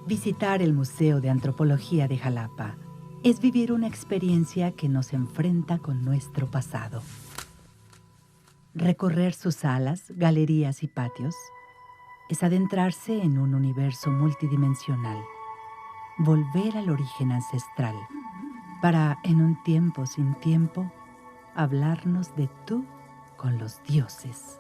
Visitar el Museo de Antropología de Jalapa es vivir una experiencia que nos enfrenta con nuestro pasado. Recorrer sus salas, galerías y patios es adentrarse en un universo multidimensional, volver al origen ancestral para, en un tiempo sin tiempo, hablarnos de tú con los dioses.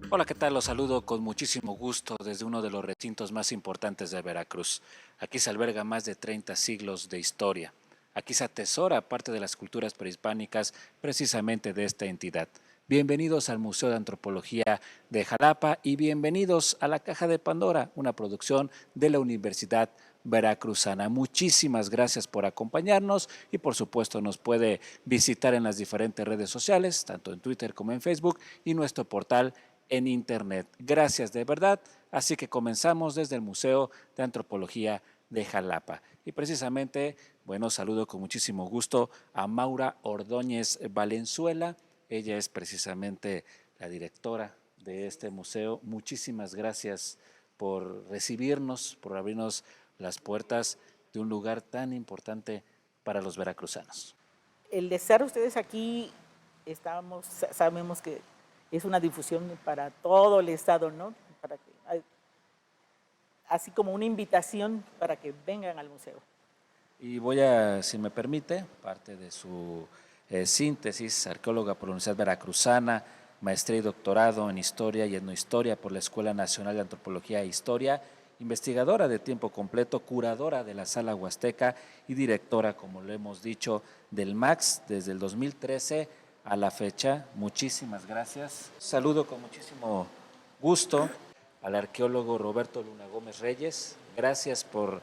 Hola, ¿qué tal? Los saludo con muchísimo gusto desde uno de los recintos más importantes de Veracruz. Aquí se alberga más de 30 siglos de historia. Aquí se atesora parte de las culturas prehispánicas precisamente de esta entidad. Bienvenidos al Museo de Antropología de Jalapa y bienvenidos a La Caja de Pandora, una producción de la Universidad Veracruzana. Muchísimas gracias por acompañarnos y por supuesto nos puede visitar en las diferentes redes sociales, tanto en Twitter como en Facebook y nuestro portal en internet. Gracias de verdad. Así que comenzamos desde el Museo de Antropología de Jalapa. Y precisamente, bueno, saludo con muchísimo gusto a Maura Ordóñez Valenzuela. Ella es precisamente la directora de este museo. Muchísimas gracias por recibirnos, por abrirnos las puertas de un lugar tan importante para los veracruzanos. El de estar ustedes aquí, sabemos que es una difusión para todo el estado, ¿no? Así como una invitación para que vengan al museo. Y voy a, si me permite, parte de su síntesis, arqueóloga por la Universidad Veracruzana, maestría y doctorado en Historia y Etnohistoria por la Escuela Nacional de Antropología e Historia, investigadora de tiempo completo, curadora de la Sala Huasteca y directora, como lo hemos dicho, del MAX desde el 2013 a la fecha. Muchísimas gracias. Saludo con muchísimo gusto al arqueólogo Roberto Luna Gómez Reyes. Gracias por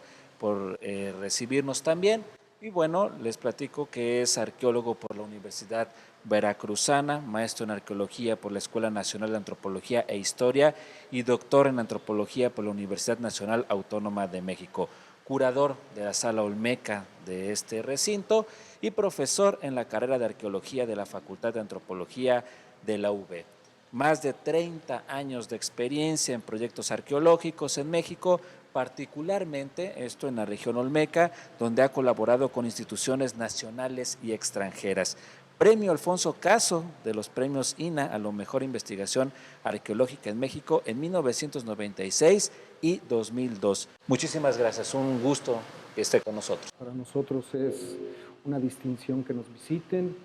recibirnos también. Y bueno, les platico que es arqueólogo por la Universidad Veracruzana, maestro en arqueología por la Escuela Nacional de Antropología e Historia y doctor en antropología por la Universidad Nacional Autónoma de México, curador de la Sala Olmeca de este recinto y profesor en la carrera de arqueología de la Facultad de Antropología de la UB. Más de 30 años de experiencia en proyectos arqueológicos en México, particularmente esto en la región Olmeca, donde ha colaborado con instituciones nacionales y extranjeras. Premio Alfonso Caso de los premios INAH a la mejor investigación arqueológica en México en 1996 y 2002. Muchísimas gracias, un gusto que esté con nosotros. Para nosotros es una distinción que nos visiten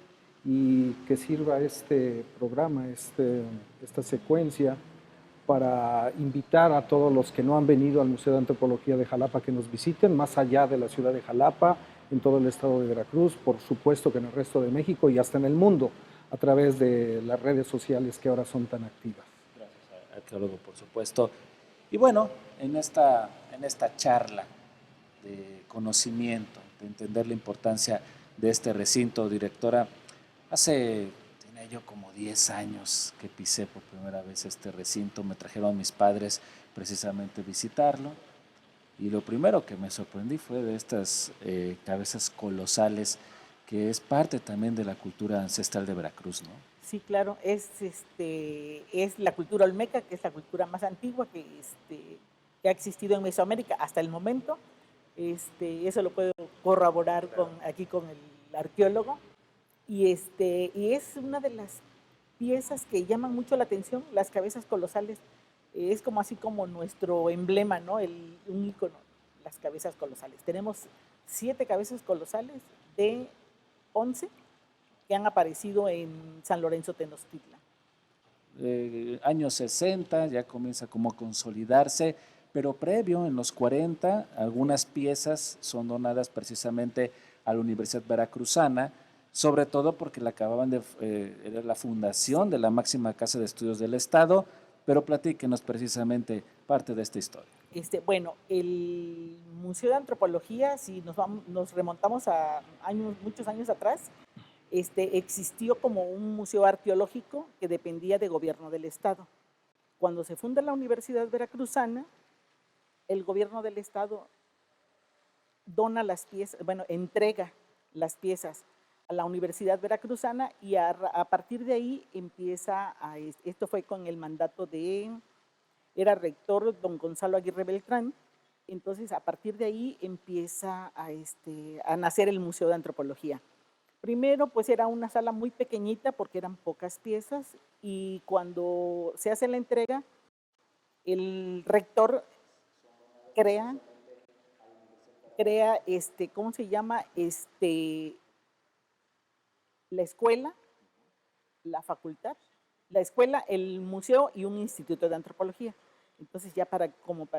y que sirva este programa, esta secuencia, para invitar a todos los que no han venido al Museo de Antropología de Jalapa que nos visiten, más allá de la ciudad de Jalapa, en todo el estado de Veracruz, por supuesto que en el resto de México y hasta en el mundo, a través de las redes sociales que ahora son tan activas. Gracias, arqueólogo, por supuesto. Y bueno, en esta charla de conocimiento, de entender la importancia de este recinto, directora, tenía yo como 10 años que pisé por primera vez este recinto, me trajeron mis padres precisamente a visitarlo, y lo primero que me sorprendí fue de estas cabezas colosales, que es parte también de la cultura ancestral de Veracruz, ¿no? Sí, claro, es la cultura olmeca, que es la cultura más antigua que ha existido en Mesoamérica hasta el momento. Eso lo puedo corroborar aquí con el arqueólogo. Y es una de las piezas que llaman mucho la atención, las cabezas colosales. Es como así como nuestro emblema, ¿no? Un ícono, las cabezas colosales. Tenemos 7 cabezas colosales de 11 que han aparecido en San Lorenzo Tenochtitlan. Años 60 ya comienza como a consolidarse, pero previo, en los 40, algunas piezas son donadas precisamente a la Universidad Veracruzana, sobre todo porque era la fundación de la máxima casa de estudios del Estado, pero platíquenos precisamente parte de esta historia. Bueno, el Museo de Antropología, si nos remontamos a muchos años atrás, existió como un museo arqueológico que dependía de gobierno del Estado. Cuando se funda la Universidad Veracruzana, el gobierno del Estado dona las piezas, entrega las piezas a la Universidad Veracruzana, y a partir de ahí empieza, esto fue con el mandato era rector don Gonzalo Aguirre Beltrán. Entonces a partir de ahí empieza a nacer el Museo de Antropología. Primero pues era una sala muy pequeñita porque eran pocas piezas, y cuando se hace la entrega, el rector crea ¿cómo se llama? La escuela, la facultad, la escuela, el museo y un instituto de antropología. Entonces ya para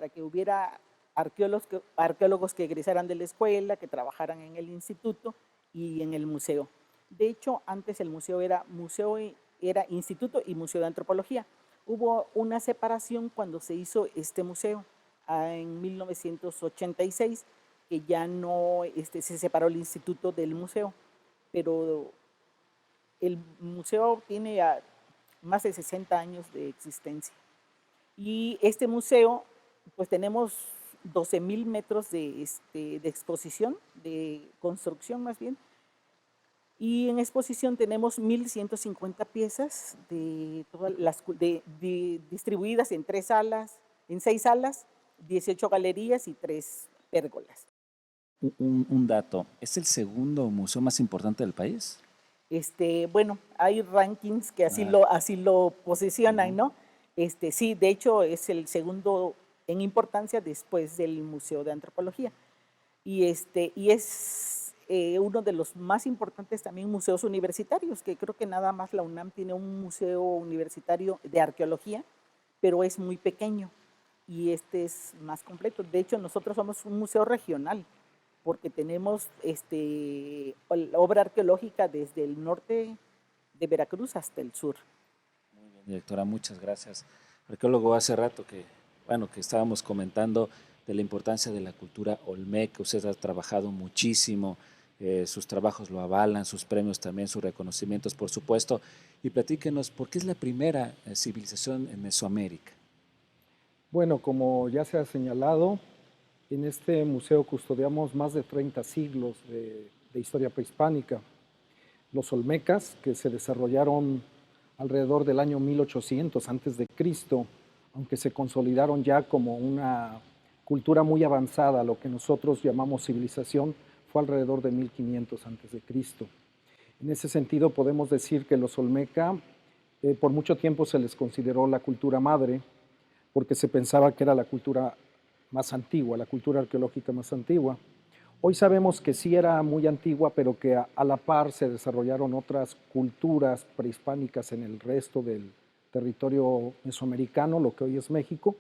que hubiera arqueólogos que egresaran de la escuela, que trabajaran en el instituto y en el museo. De hecho, antes el museo era instituto y museo de antropología. Hubo una separación cuando se hizo este museo, en 1986, que ya no se separó el instituto del museo, pero el museo tiene más de 60 años de existencia. Y este museo, pues tenemos 12,000 metros de exposición, de construcción más bien, y en exposición tenemos 1,150 piezas distribuidas en 6 salas, 18 galerías y 3 pérgolas. Un dato, ¿es el segundo museo más importante del país? Bueno, hay rankings que así lo posicionan, ¿no? Sí, de hecho es el segundo en importancia después del Museo de Antropología. Y es uno de los más importantes también museos universitarios, que creo que nada más la UNAM tiene un museo universitario de arqueología, pero es muy pequeño y este es más completo. De hecho, nosotros somos un museo regional, porque tenemos obra arqueológica desde el norte de Veracruz hasta el sur. Muy bien, directora, muchas gracias. Arqueólogo, hace rato que estábamos comentando de la importancia de la cultura olmeca. Usted ha trabajado muchísimo, sus trabajos lo avalan, sus premios también, sus reconocimientos, por supuesto. Y platíquenos, ¿por qué es la primera civilización en Mesoamérica? Bueno, como ya se ha señalado, en este museo custodiamos más de 30 siglos de historia prehispánica. Los olmecas, que se desarrollaron alrededor del año 1800 a.C., aunque se consolidaron ya como una cultura muy avanzada, lo que nosotros llamamos civilización, fue alrededor de 1500 a.C. En ese sentido podemos decir que los Olmeca por mucho tiempo se les consideró la cultura madre, porque se pensaba que era la cultura más antigua, la cultura arqueológica más antigua. Hoy sabemos que sí era muy antigua, pero que a la par se desarrollaron otras culturas prehispánicas en el resto del territorio mesoamericano, lo que hoy es México,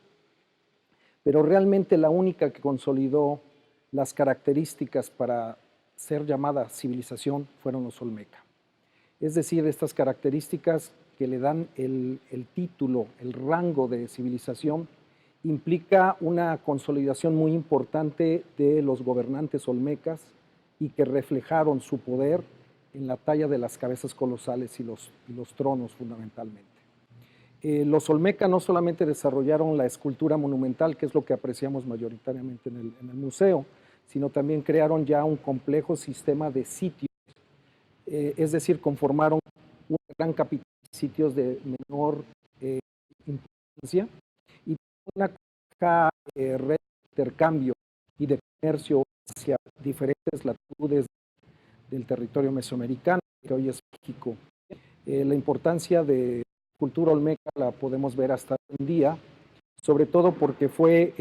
pero realmente la única que consolidó las características para ser llamada civilización fueron los Olmeca. Es decir, estas características que le dan el título, el rango de civilización, implica una consolidación muy importante de los gobernantes olmecas y que reflejaron su poder en la talla de las cabezas colosales y los tronos fundamentalmente. Los olmeca no solamente desarrollaron la escultura monumental, que es lo que apreciamos mayoritariamente en el museo, sino también crearon ya un complejo sistema de sitios, es decir, conformaron una gran capital de sitios de menor importancia y una red de intercambio y de comercio hacia diferentes latitudes del territorio mesoamericano, que hoy es México. La importancia de cultura olmeca la podemos ver hasta hoy en día, sobre todo porque fue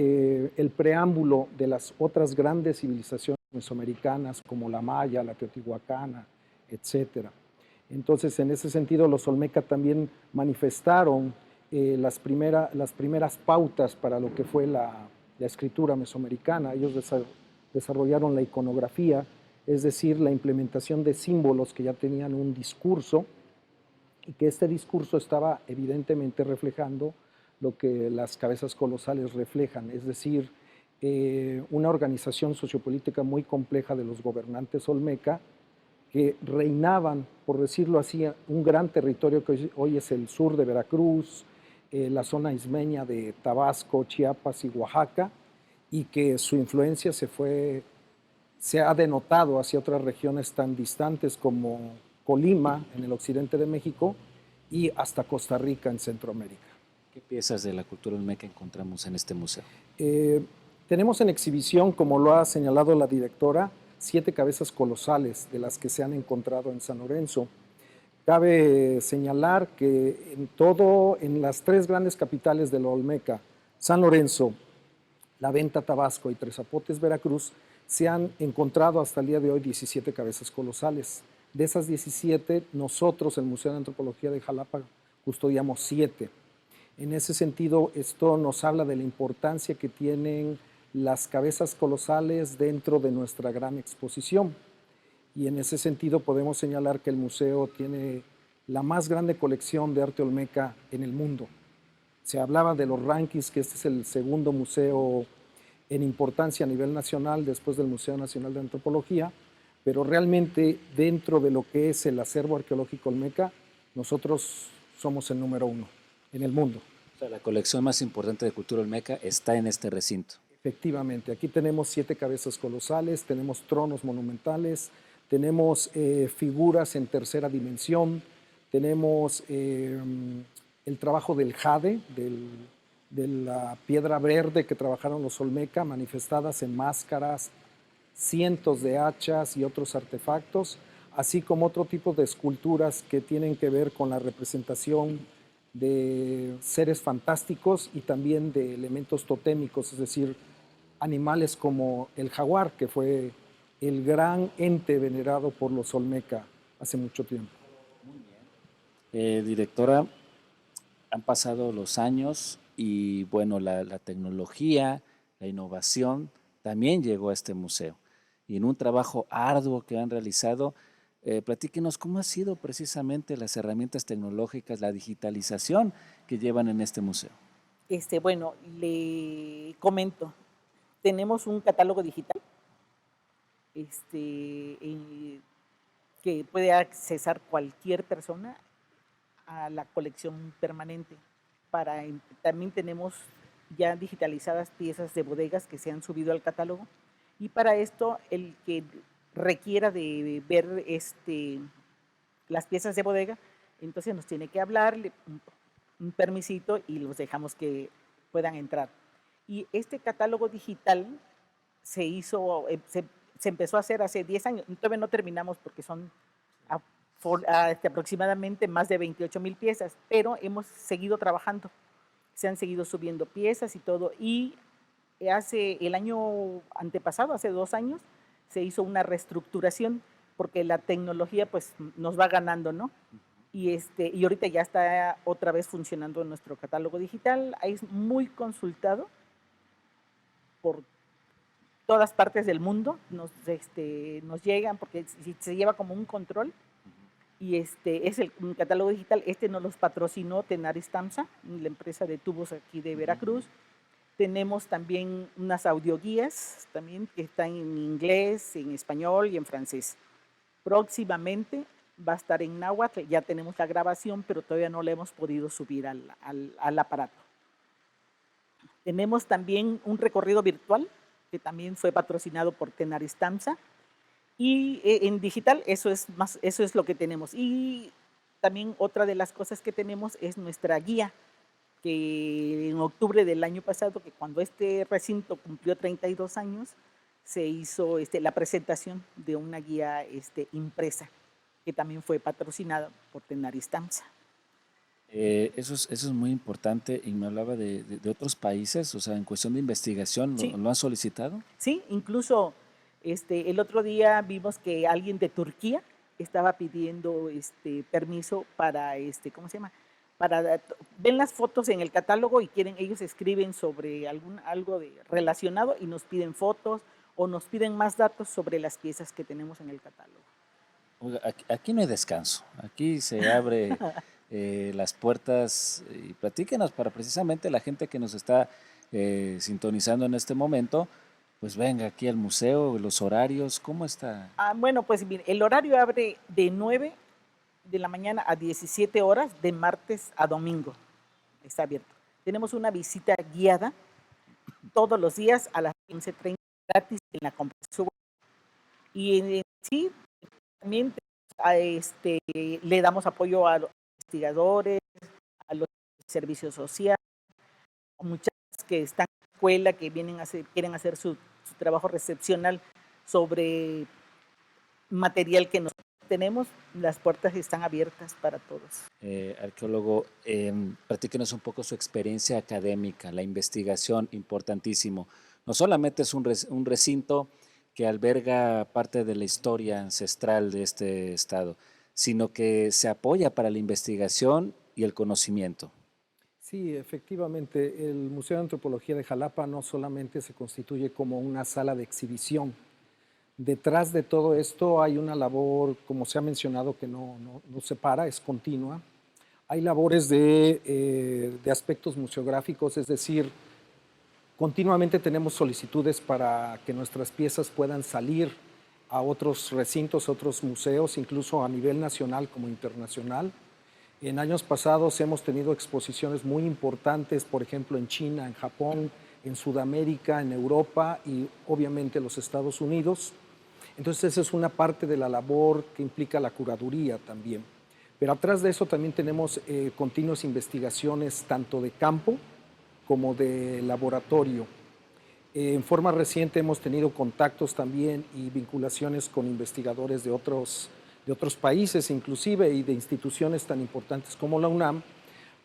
el preámbulo de las otras grandes civilizaciones mesoamericanas como la maya, la teotihuacana, etcétera. Entonces, en ese sentido, los olmeca también manifestaron las primeras pautas para lo que fue la escritura mesoamericana. Ellos desarrollaron la iconografía, es decir, la implementación de símbolos que ya tenían un discurso y que este discurso estaba evidentemente reflejando lo que las cabezas colosales reflejan, es decir, una organización sociopolítica muy compleja de los gobernantes olmeca que reinaban, por decirlo así, un gran territorio que hoy es el sur de Veracruz, la zona ismeña de Tabasco, Chiapas y Oaxaca, y que su influencia se ha denotado hacia otras regiones tan distantes como Colima, en el occidente de México, y hasta Costa Rica, en Centroamérica. ¿Qué piezas de la cultura olmeca encontramos en este museo? Tenemos en exhibición, como lo ha señalado la directora, 7 cabezas colosales de las que se han encontrado en San Lorenzo. Cabe señalar que en las 3 grandes capitales de la Olmeca, San Lorenzo, La Venta, Tabasco y Tres Zapotes, Veracruz, se han encontrado hasta el día de hoy 17 cabezas colosales. De esas 17, nosotros, el Museo de Antropología de Jalapa, custodiamos 7. En ese sentido, esto nos habla de la importancia que tienen las cabezas colosales dentro de nuestra gran exposición. Y en ese sentido podemos señalar que el museo tiene la más grande colección de arte olmeca en el mundo. Se hablaba de los rankings, que este es el segundo museo en importancia a nivel nacional después del Museo Nacional de Antropología, pero realmente dentro de lo que es el acervo arqueológico olmeca, nosotros somos el número 1 en el mundo. O sea, la colección más importante de cultura olmeca está en este recinto. Efectivamente, aquí tenemos 7 cabezas colosales, tenemos tronos monumentales, tenemos figuras en tercera dimensión, tenemos el trabajo del jade, de la piedra verde que trabajaron los olmeca, manifestadas en máscaras, cientos de hachas y otros artefactos, así como otro tipo de esculturas que tienen que ver con la representación de seres fantásticos y también de elementos totémicos, es decir, animales como el jaguar, que fue el gran ente venerado por los olmeca hace mucho tiempo. Muy bien. Directora, han pasado los años y bueno, la tecnología, la innovación también llegó a este museo. Y en un trabajo arduo que han realizado, platíquenos cómo han sido precisamente las herramientas tecnológicas, la digitalización que llevan en este museo. Bueno, le comento, tenemos un catálogo digital que puede accesar cualquier persona a la colección permanente. También tenemos ya digitalizadas piezas de bodegas que se han subido al catálogo, y para esto el que requiera de ver las piezas de bodega, entonces nos tiene que hablar un permisito y los dejamos que puedan entrar. Y este catálogo digital se empezó a hacer hace 10 años, todavía no terminamos porque aproximadamente más de 28,000 piezas, pero hemos seguido trabajando, se han seguido subiendo piezas y todo, y el año antepasado, hace 2 años, se hizo una reestructuración porque la tecnología pues nos va ganando, ¿no? Y ahorita ya está otra vez funcionando nuestro catálogo digital, es muy consultado por todas partes del mundo, nos llegan porque se lleva como un control y es un catálogo digital. Nos los patrocinó Tenaris Tamsa, la empresa de tubos aquí de Veracruz. Tenemos también unas audioguías también que están en inglés, en español y en francés. Próximamente va a estar en náhuatl, ya tenemos la grabación, pero todavía no la hemos podido subir al aparato. Tenemos también un recorrido virtual que también fue patrocinado por Tenaris Tamsa. Y en digital eso es lo que tenemos. Y también otra de las cosas que tenemos es nuestra guía, que en octubre del año pasado, que cuando este recinto cumplió 32 años, se hizo la presentación de una guía impresa, que también fue patrocinada por Tenaris Tamsa. Eso es muy importante y me hablaba de otros países, o sea, en cuestión de investigación, Sí. ¿lo han solicitado? Sí, incluso el otro día vimos que alguien de Turquía estaba pidiendo permiso para, ¿cómo se llama? Ven las fotos en el catálogo y ellos escriben sobre algo relacionado y nos piden fotos o nos piden más datos sobre las piezas que tenemos en el catálogo. Oiga, aquí no hay descanso, aquí se abre las puertas y platíquenos para precisamente la gente que nos está sintonizando en este momento, pues venga aquí al museo, los horarios, ¿cómo está? Bueno, pues mire, el horario abre de 9 de la mañana a 17 horas, de martes a domingo. Está abierto. Tenemos una visita guiada todos los días a las 15:30 gratis en la compra. Y sí, también le damos apoyo a los investigadores, a los servicios sociales, a muchachos que están en la escuela, que quieren hacer su trabajo recepcional sobre material que nosotros tenemos. Las puertas están abiertas para todos. Arqueólogo, platíquenos un poco su experiencia académica, la investigación, importantísimo. No solamente es un recinto que alberga parte de la historia ancestral de este estado, sino que se apoya para la investigación y el conocimiento. Sí, efectivamente, el Museo de Antropología de Jalapa no solamente se constituye como una sala de exhibición. Detrás de todo esto hay una labor, como se ha mencionado, que no se para, es continua. Hay labores de aspectos museográficos, es decir, continuamente tenemos solicitudes para que nuestras piezas puedan salir a otros recintos, otros museos, incluso a nivel nacional como internacional. En años pasados hemos tenido exposiciones muy importantes, por ejemplo, en China, en Japón, en Sudamérica, en Europa y obviamente en los Estados Unidos. Entonces esa es una parte de la labor que implica la curaduría también. Pero atrás de eso también tenemos continuas investigaciones tanto de campo como de laboratorio. En forma reciente hemos tenido contactos también y vinculaciones con investigadores de otros países inclusive y de instituciones tan importantes como la UNAM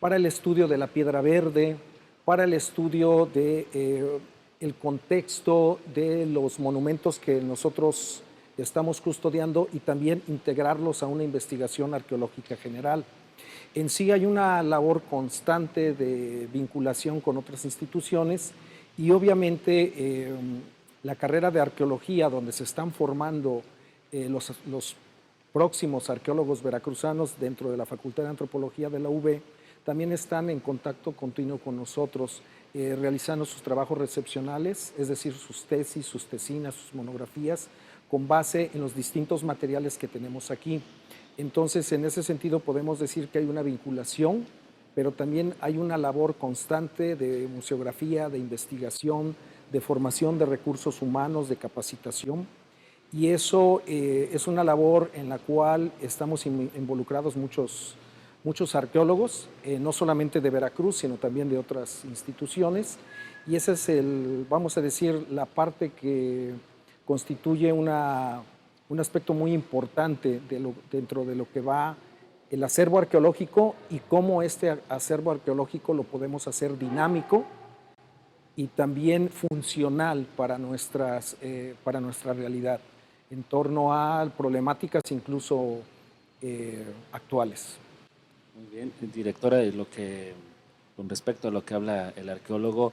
para el estudio de la piedra verde, para el estudio de el contexto de los monumentos que nosotros estamos custodiando y también integrarlos a una investigación arqueológica general. En sí hay una labor constante de vinculación con otras instituciones y obviamente la carrera de arqueología donde se están formando los próximos arqueólogos veracruzanos dentro de la Facultad de Antropología de la UB también están en contacto continuo con nosotros, realizando sus trabajos recepcionales, es decir, sus tesis, sus tesinas, sus monografías, con base en los distintos materiales que tenemos aquí. Entonces, en ese sentido podemos decir que hay una vinculación, pero también hay una labor constante de museografía, de investigación, de formación de recursos humanos, de capacitación, y eso es una labor en la cual estamos involucrados muchos arqueólogos, no solamente de Veracruz, sino también de otras instituciones, y esa es vamos a decir, la parte que constituye una un aspecto muy importante dentro de lo que va el acervo arqueológico y cómo este acervo arqueológico lo podemos hacer dinámico y también funcional para nuestra realidad, en torno a problemáticas incluso actuales. Muy bien, directora, con respecto a lo que habla el arqueólogo,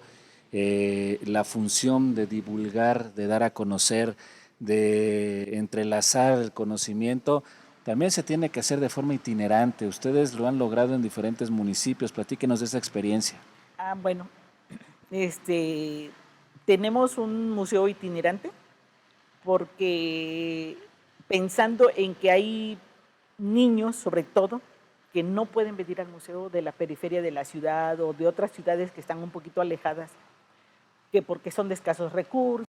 la función de divulgar, de dar a conocer, de entrelazar el conocimiento, también se tiene que hacer de forma itinerante. Ustedes lo han logrado en diferentes municipios. Platíquenos de esa experiencia. Bueno, tenemos un museo itinerante porque pensando en que hay niños, sobre todo, que no pueden venir al museo de la periferia de la ciudad o de otras ciudades que están un poquito alejadas, que porque son de escasos recursos,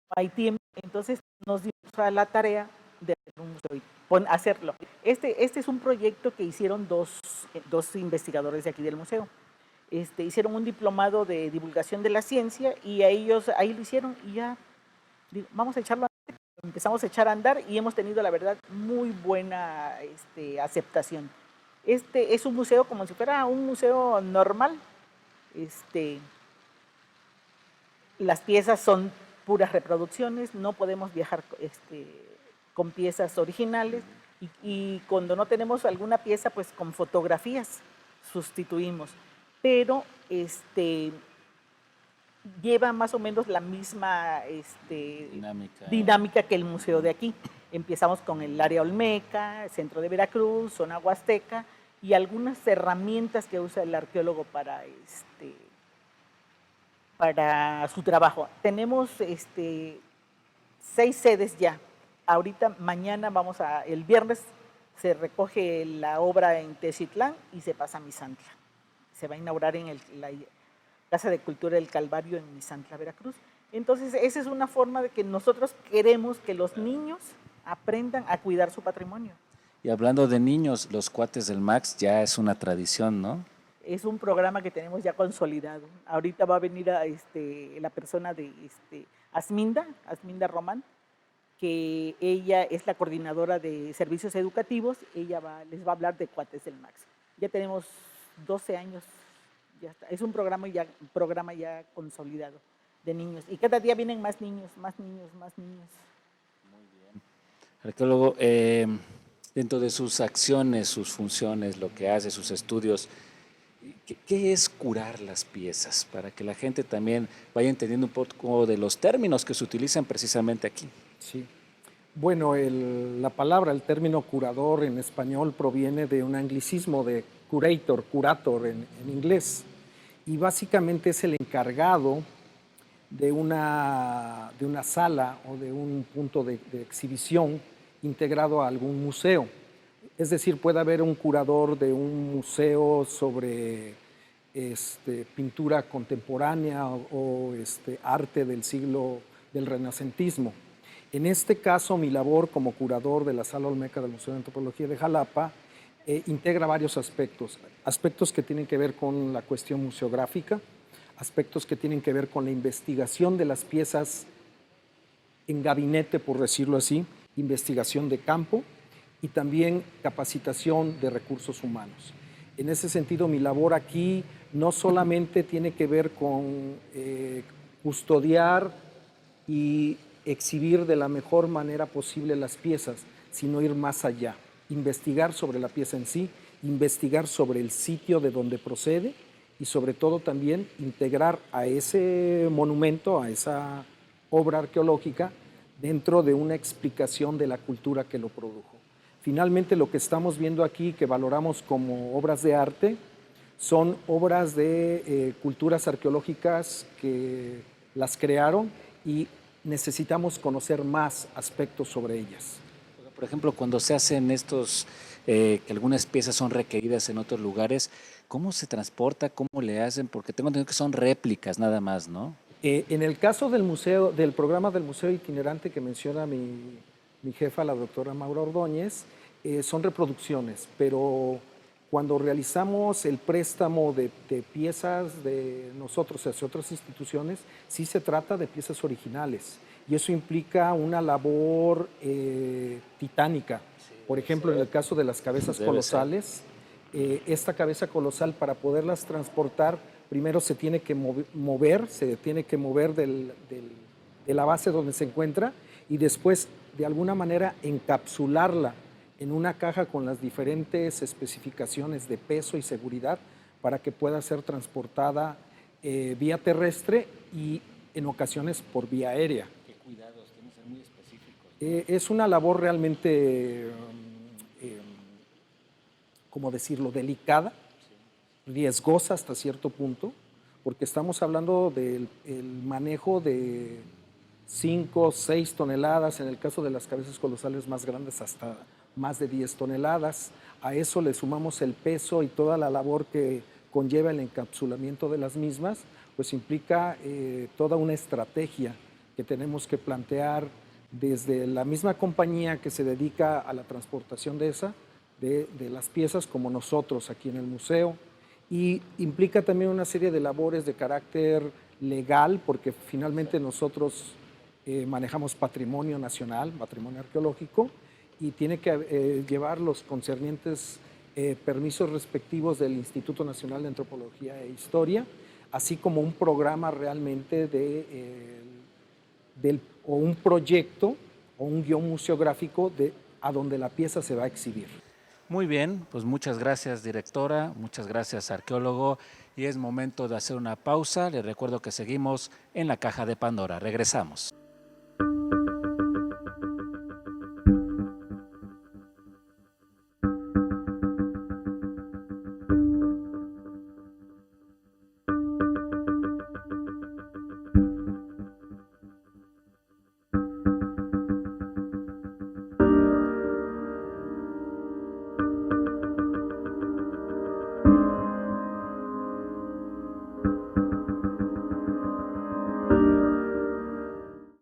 no hay tiempo. Entonces nos dimos a la tarea de hacer un museo, hacerlo. Este es un proyecto que hicieron dos investigadores de aquí del museo. Hicieron un diplomado de divulgación de la ciencia y a ellos ahí lo hicieron y ya vamos a echarlo a andar. Empezamos a echar a andar y hemos tenido, la verdad, muy buena aceptación. Es un museo como si fuera un museo normal. Las piezas son puras reproducciones, no podemos viajar con piezas originales y cuando no tenemos alguna pieza, pues con fotografías sustituimos. Pero lleva más o menos la misma dinámica que el museo de aquí. Empezamos con el área olmeca, centro de Veracruz, zona huasteca y algunas herramientas que usa el arqueólogo para su trabajo. Tenemos 6 sedes ya. Ahorita, mañana el viernes se recoge la obra en Teziutlán y se pasa a Misantla. Se va a inaugurar en la Casa de Cultura del Calvario en Misantla, Veracruz. Entonces, esa es una forma de que nosotros queremos que los niños aprendan a cuidar su patrimonio. Y hablando de niños, los cuates del Max ya es una tradición, ¿no? Es un programa que tenemos ya consolidado. Ahorita va a venir la persona de Asminda Román, que ella es la coordinadora de servicios educativos. Ella les va a hablar de Cuates del Max. Ya tenemos 12 años, ya está. Es un programa ya consolidado de niños. Y cada día vienen más niños, más niños, más niños. Muy bien. Arqueólogo, dentro de sus acciones, sus funciones, lo que hace, sus estudios, ¿qué es curar las piezas? Para que la gente también vaya entendiendo un poco de los términos que se utilizan precisamente aquí. Sí. Bueno, el término curador en español proviene de un anglicismo de curator en inglés. Y básicamente es el encargado de una sala o de un punto de exhibición integrado a algún museo. Es decir, puede haber un curador de un museo sobre pintura contemporánea o arte del siglo del renacentismo. En este caso, mi labor como curador de la Sala Olmeca del Museo de Antropología de Jalapa integra varios aspectos que tienen que ver con la cuestión museográfica, aspectos que tienen que ver con la investigación de las piezas en gabinete, por decirlo así, investigación de campo, y también capacitación de recursos humanos. En ese sentido, mi labor aquí no solamente tiene que ver con custodiar y exhibir de la mejor manera posible las piezas, sino ir más allá, investigar sobre la pieza en sí, investigar sobre el sitio de donde procede y sobre todo también integrar a ese monumento, a esa obra arqueológica, dentro de una explicación de la cultura que lo produjo. Finalmente, lo que estamos viendo aquí, que valoramos como obras de arte, son obras de culturas arqueológicas que las crearon y necesitamos conocer más aspectos sobre ellas. Por ejemplo, cuando se hacen que algunas piezas son requeridas en otros lugares, ¿cómo se transporta? ¿Cómo le hacen? Porque tengo entendido que son réplicas nada más, ¿no? En el caso del programa del museo itinerante que menciona mi jefa, la doctora Maura Ordóñez, son reproducciones, pero cuando realizamos el préstamo de piezas de nosotros hacia otras instituciones, sí se trata de piezas originales. y eso implica una labor titánica. Por ejemplo, en el caso de las cabezas colosales, esta cabeza colosal, para poderlas transportar, primero se tiene que mover de la base donde se encuentra, y después, de alguna manera, encapsularla en una caja con las diferentes especificaciones de peso y seguridad para que pueda ser transportada vía terrestre y en ocasiones por vía aérea. ¿Qué cuidados? Tienen que ser muy específicos. Es una labor realmente, ¿cómo decirlo?, delicada, riesgosa hasta cierto punto, porque estamos hablando del manejo de 5 o 6 toneladas, en el caso de las cabezas colosales más grandes hasta más de 10 toneladas. A eso le sumamos el peso y toda la labor que conlleva el encapsulamiento de las mismas, pues implica toda una estrategia que tenemos que plantear desde la misma compañía que se dedica a la transportación de las piezas, como nosotros aquí en el museo, y implica también una serie de labores de carácter legal, porque finalmente nosotros manejamos patrimonio nacional, patrimonio arqueológico, y tiene que llevar los concernientes permisos respectivos del Instituto Nacional de Antropología e Historia, así como un programa realmente o un proyecto o un guión museográfico a donde la pieza se va a exhibir. Muy bien, pues muchas gracias, directora, muchas gracias, arqueólogo, y es momento de hacer una pausa. Les recuerdo que seguimos en la Caja de Pandora. Regresamos.